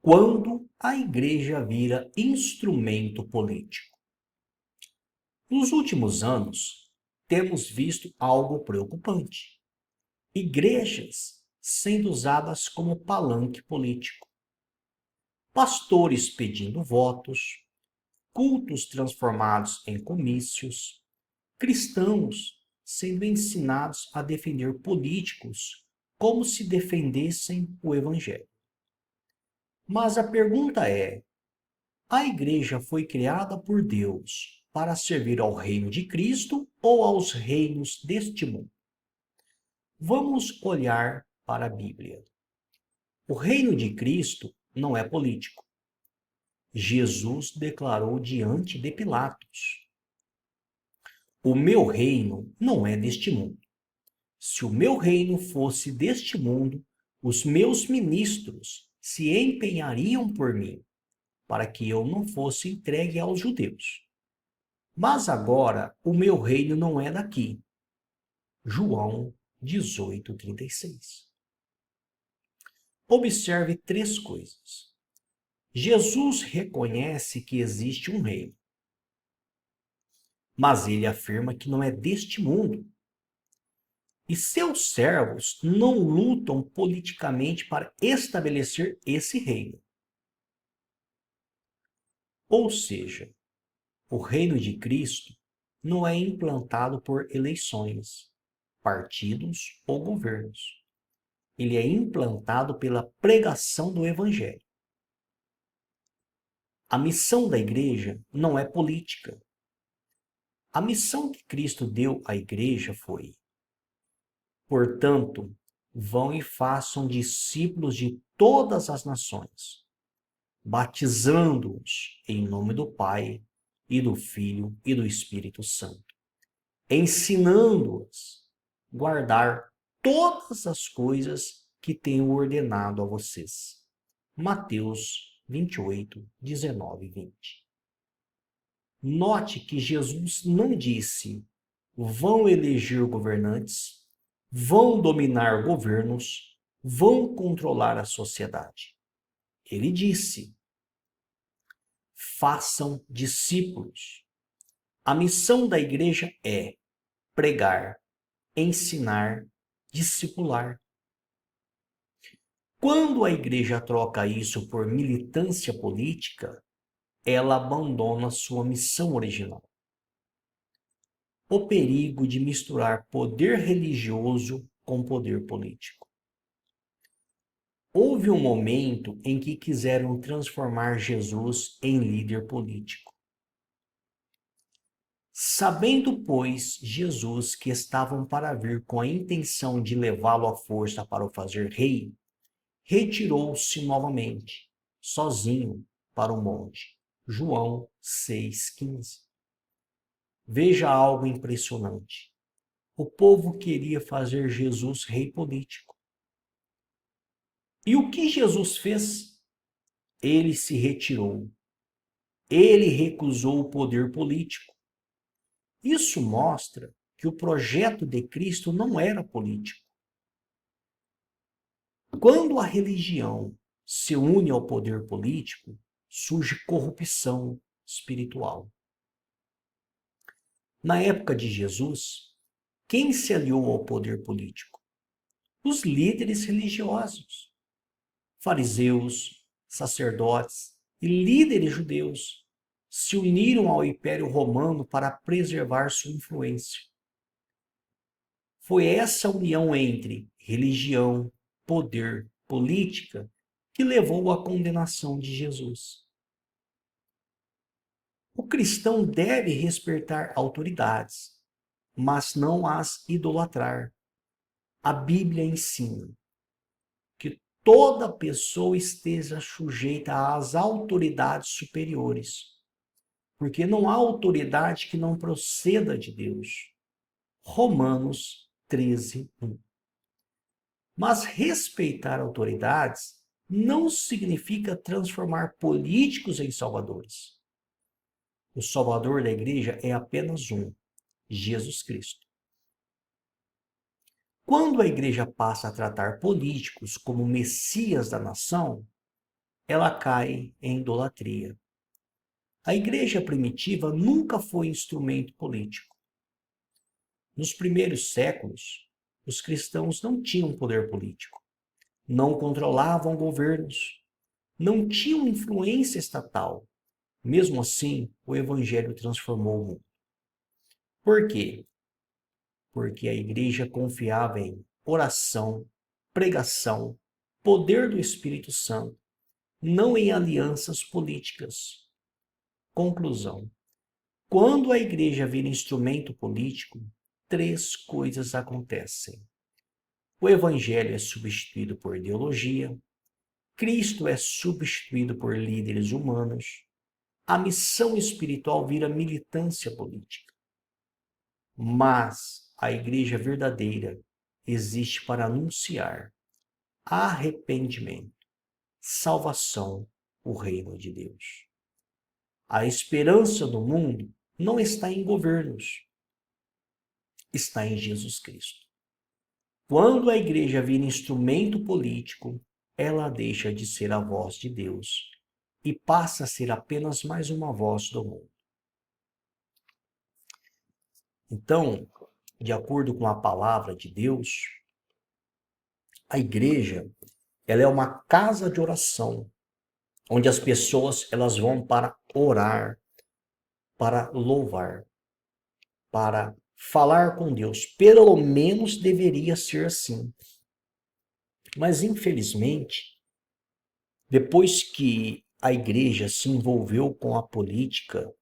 Quando a igreja vira instrumento político. Nos últimos anos, temos visto algo preocupante: igrejas sendo usadas como palanque político, pastores pedindo votos, cultos transformados em comícios, cristãos sendo ensinados a defender políticos como se defendessem o evangelho. Mas a pergunta é: a igreja foi criada por Deus para servir ao reino de Cristo ou aos reinos deste mundo? Vamos olhar para a Bíblia. O reino de Cristo não é político. Jesus declarou diante de Pilatos: o meu reino não é deste mundo. Se o meu reino fosse deste mundo, os meus ministros se empenhariam por mim, para que eu não fosse entregue aos judeus. Mas agora o meu reino não é daqui. João 18:36. Observe três coisas. Jesus reconhece que existe um reino, mas ele afirma que não é deste mundo. E seus servos não lutam politicamente para estabelecer esse reino. Ou seja, o reino de Cristo não é implantado por eleições, partidos ou governos. Ele é implantado pela pregação do Evangelho. A missão da igreja não é política. A missão que Cristo deu à igreja foi: portanto, vão e façam discípulos de todas as nações, batizando-os em nome do Pai, e do Filho e do Espírito Santo, ensinando-os a guardar todas as coisas que tenho ordenado a vocês. Mateus 28, 19 e 20. Note que Jesus não disse: vão eleger governantes, vão dominar governos, vão controlar a sociedade. Ele disse: façam discípulos. A missão da igreja é pregar, ensinar, discipular. Quando a igreja troca isso por militância política, ela abandona sua missão original. O perigo de misturar poder religioso com poder político. Houve um momento em que quiseram transformar Jesus em líder político. Sabendo, pois, Jesus que estavam para vir com a intenção de levá-lo à força para o fazer rei, retirou-se novamente, sozinho, para o monte. João 6,15. Veja algo impressionante. O povo queria fazer Jesus rei político. E o que Jesus fez? Ele se retirou. Ele recusou o poder político. Isso mostra que o projeto de Cristo não era político. Quando a religião se une ao poder político, surge corrupção espiritual. Na época de Jesus, quem se aliou ao poder político? Os líderes religiosos, fariseus, sacerdotes e líderes judeus se uniram ao Império Romano para preservar sua influência. Foi essa união entre religião, poder, política que levou à condenação de Jesus. O cristão deve respeitar autoridades, mas não as idolatrar. A Bíblia ensina que toda pessoa esteja sujeita às autoridades superiores, porque não há autoridade que não proceda de Deus. Romanos 13:1. Mas respeitar autoridades não significa transformar políticos em salvadores. O salvador da igreja é apenas um: Jesus Cristo. Quando a igreja passa a tratar políticos como messias da nação, ela cai em idolatria. A igreja primitiva nunca foi instrumento político. Nos primeiros séculos, os cristãos não tinham poder político, não controlavam governos, não tinham influência estatal. Mesmo assim, o evangelho transformou o mundo. Por quê? Porque a igreja confiava em oração, pregação, poder do Espírito Santo, não em alianças políticas. Conclusão: quando a igreja vira instrumento político, três coisas acontecem. O evangelho é substituído por ideologia, Cristo é substituído por líderes humanos, a missão espiritual vira militância política. Mas a igreja verdadeira existe para anunciar arrependimento, salvação, o reino de Deus. A esperança do mundo não está em governos, está em Jesus Cristo. Quando a igreja vira instrumento político, ela deixa de ser a voz de Deus e passa a ser apenas mais uma voz do mundo. Então, de acordo com a palavra de Deus, a igreja, ela é uma casa de oração, onde as pessoas elas vão para orar, para louvar, para falar com Deus. Pelo menos deveria ser assim. Mas, infelizmente, depois que a igreja se envolveu com a política,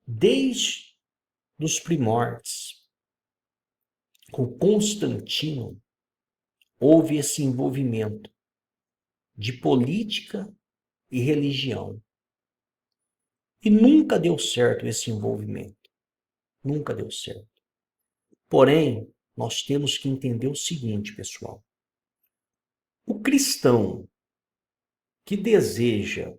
desde os primórdios, com Constantino, houve esse envolvimento de política e religião. E nunca deu certo esse envolvimento. Nunca deu certo. Porém, nós temos que entender o seguinte, pessoal. O cristão que deseja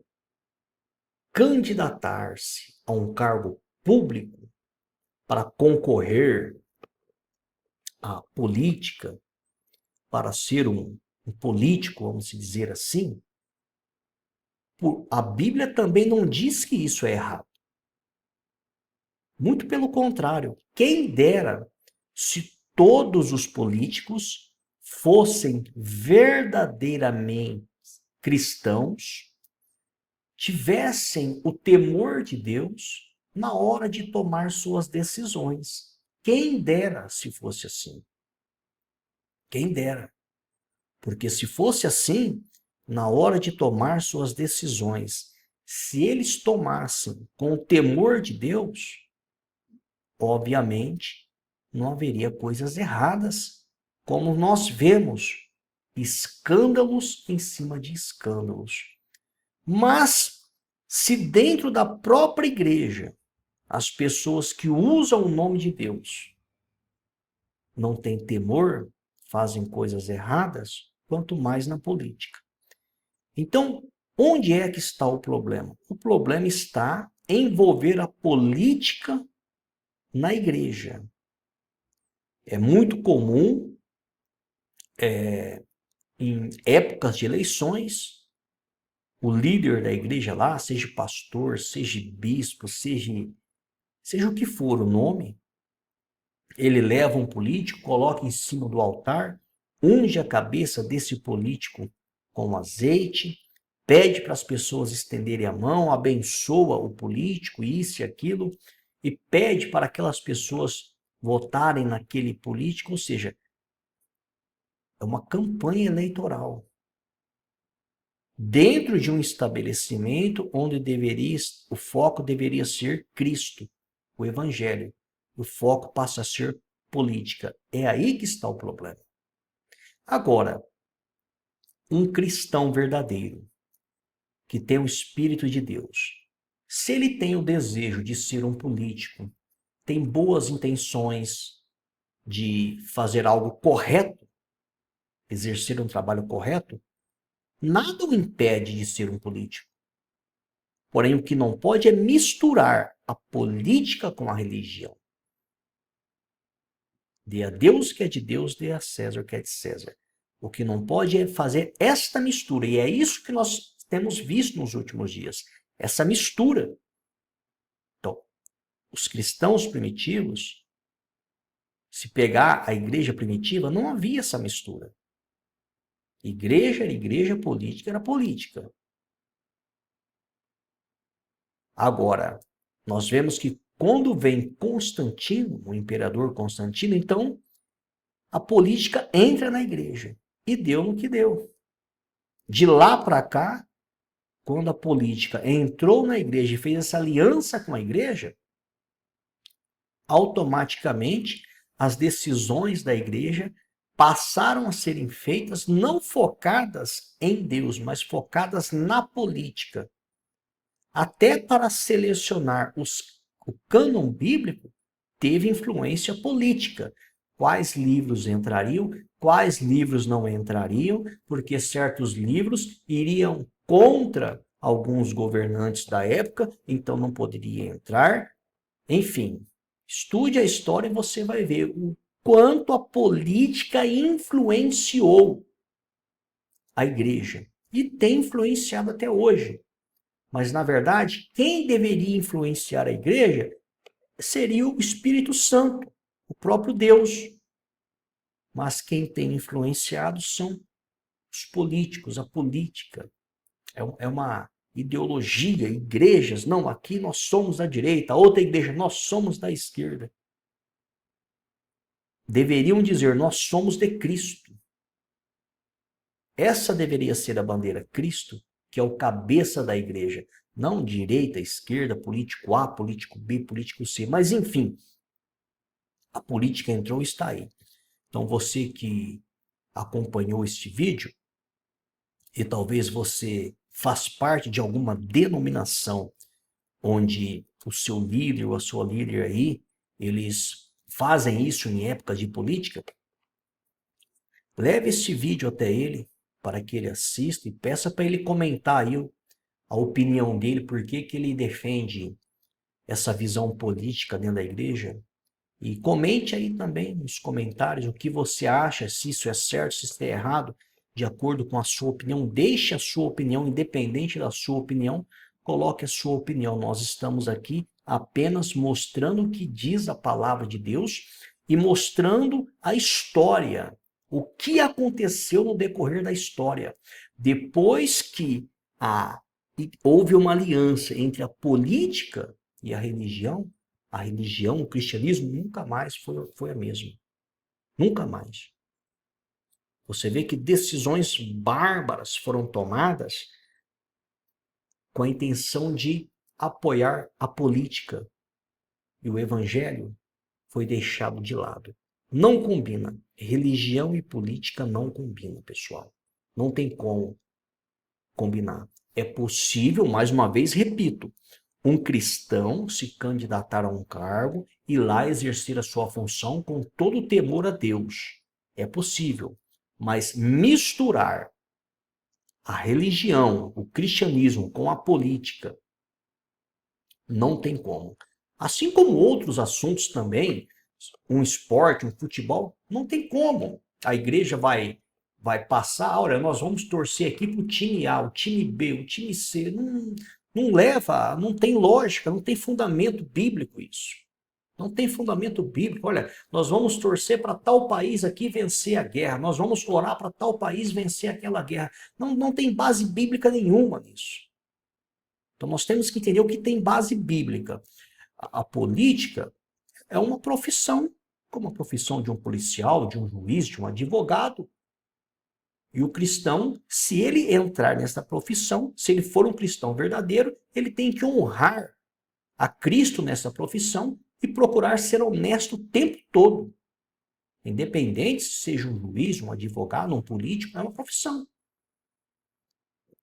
candidatar-se a um cargo público para concorrer à política, para ser um político, vamos dizer assim, a Bíblia também não diz que isso é errado. Muito pelo contrário, quem dera se todos os políticos fossem verdadeiramente cristãos, tivessem o temor de Deus na hora de tomar suas decisões. Quem dera se fosse assim. Quem dera. Porque se fosse assim, na hora de tomar suas decisões, se eles tomassem com o temor de Deus, obviamente, não haveria coisas erradas, como nós vemos, escândalos em cima de escândalos. Mas, se dentro da própria igreja, as pessoas que usam o nome de Deus não têm temor, fazem coisas erradas, quanto mais na política. Então, onde é que está o problema? O problema está em envolver a política na igreja. É muito comum, em épocas de eleições, o líder da igreja lá, seja pastor, seja bispo, seja o que for o nome, ele leva um político, coloca em cima do altar, unge a cabeça desse político com azeite, pede para as pessoas estenderem a mão, abençoa o político, isso e aquilo, e pede para aquelas pessoas votarem naquele político, ou seja, é uma campanha eleitoral. Dentro de um estabelecimento onde o foco deveria ser Cristo, o Evangelho. O foco passa a ser política. É aí que está o problema. Agora, um cristão verdadeiro, que tem o Espírito de Deus, se ele tem o desejo de ser um político, tem boas intenções de fazer algo correto, exercer um trabalho correto, nada o impede de ser um político. Porém, o que não pode é misturar a política com a religião. Dê a Deus o que é de Deus, dê a César o que é de César. O que não pode é fazer esta mistura. E é isso que nós temos visto nos últimos dias. Essa mistura. Então, os cristãos primitivos, se pegar a igreja primitiva, não havia essa mistura. Igreja era igreja, política era política. Agora, nós vemos que quando vem Constantino, o imperador Constantino, então a política entra na igreja. E deu no que deu. De lá para cá, quando a política entrou na igreja e fez essa aliança com a igreja, automaticamente as decisões da igreja passaram a serem feitas não focadas em Deus, mas focadas na política. Até para selecionar o cânon bíblico, teve influência política. Quais livros entrariam, quais livros não entrariam, porque certos livros iriam contra alguns governantes da época, então não poderia entrar. Enfim, estude a história e você vai ver o quanto a política influenciou a igreja. E tem influenciado até hoje. Mas, na verdade, quem deveria influenciar a igreja seria o Espírito Santo, o próprio Deus. Mas quem tem influenciado são os políticos, a política. É uma ideologia, igrejas. Não, aqui nós somos da direita, a outra igreja, nós somos da esquerda. Deveriam dizer, nós somos de Cristo. Essa deveria ser a bandeira, Cristo, que é o cabeça da igreja. Não direita, esquerda, político A, político B, político C. Mas, enfim, a política entrou e está aí. Então, você que acompanhou este vídeo, e talvez você faz parte de alguma denominação onde o seu líder ou a sua líder aí, eles fazem isso em época de política, leve este vídeo até ele para que ele assista e peça para ele comentar aí a opinião dele, por que ele defende essa visão política dentro da igreja. E comente aí também nos comentários o que você acha, se isso é certo, se isso é errado, de acordo com a sua opinião. Deixe a sua opinião, independente da sua opinião, coloque a sua opinião. Nós estamos aqui apenas mostrando o que diz a palavra de Deus e mostrando a história, o que aconteceu no decorrer da história. Depois que houve uma aliança entre a política e a religião, o cristianismo nunca mais foi a mesma. Nunca mais. Você vê que decisões bárbaras foram tomadas com a intenção de apoiar a política. E o evangelho foi deixado de lado. Não combina. Religião e política não combinam, pessoal. Não tem como combinar. É possível, mais uma vez, repito, um cristão se candidatar a um cargo e lá exercer a sua função com todo o temor a Deus. É possível. Mas misturar a religião, o cristianismo com a política, não tem como. Assim como outros assuntos também, um esporte, um futebol, não tem como. A igreja vai passar, olha, nós vamos torcer aqui para o time A, o time B, o time C. Não leva, não tem lógica, não tem fundamento bíblico isso. Não tem fundamento bíblico. Olha, nós vamos torcer para tal país aqui vencer a guerra. Nós vamos orar para tal país vencer aquela guerra. Não tem base bíblica nenhuma nisso. Então nós temos que entender o que tem base bíblica. A política é uma profissão, como a profissão de um policial, de um juiz, de um advogado. E o cristão, se ele entrar nessa profissão, se ele for um cristão verdadeiro, ele tem que honrar a Cristo nessa profissão e procurar ser honesto o tempo todo. Independente se seja um juiz, um advogado, um político, é uma profissão.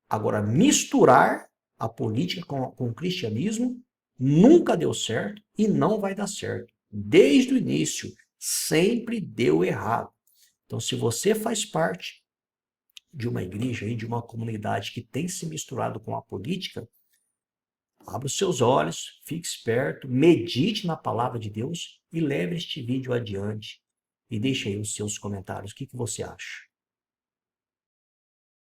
Agora, misturar a política com o cristianismo nunca deu certo e não vai dar certo. Desde o início, sempre deu errado. Então, se você faz parte de uma igreja, de uma comunidade que tem se misturado com a política, abra os seus olhos, fique esperto, medite na palavra de Deus e leve este vídeo adiante. E deixe aí os seus comentários. O que você acha?